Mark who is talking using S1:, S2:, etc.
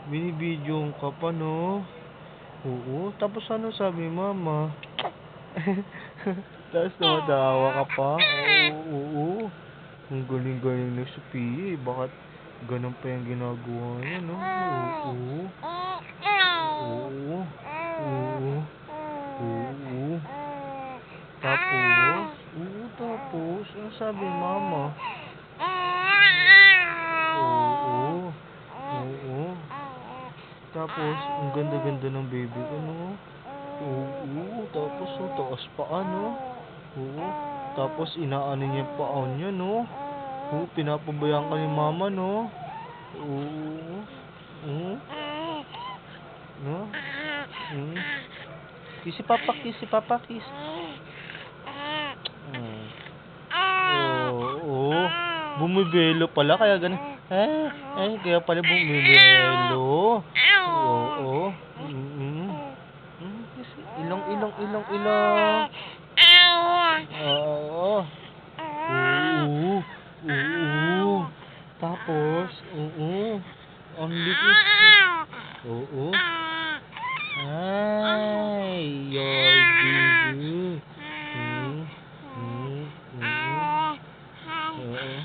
S1: Binibidyohan ka pa, no? Oo, tapos ano sabi mama? Tapos tumatawa ka pa? Oo, oo. Ang galing-galing ni Sophia eh. Bakit ganun pa yung ginagawa niya, no? Oo. Oo. Oo. Oo. Tapos? Oo, tapos? Ano sabi mama? Oo. Oo. Tapos, ang ganda-ganda ng baby ko, no? Oo, tapos ang taas pa, ano? Oo. Tapos, inaano niya yung paa niya, no? Oo, pinapabayaan ka ni mama, no? Oo. Oo. No? Mm. Kiss si Papa, kiss si Papa, kiss. Mm. Oo. Bumibelo pala, kaya ganun. Kaya pala bumibelo. Oo. Mm. Kiss. Ilong, ilong, ilong, ilong. Oo. Oo. Oo. Tapos, oo. Ang liit. Oo. Ay, your baby. Mm. Mm. Mm. Oo.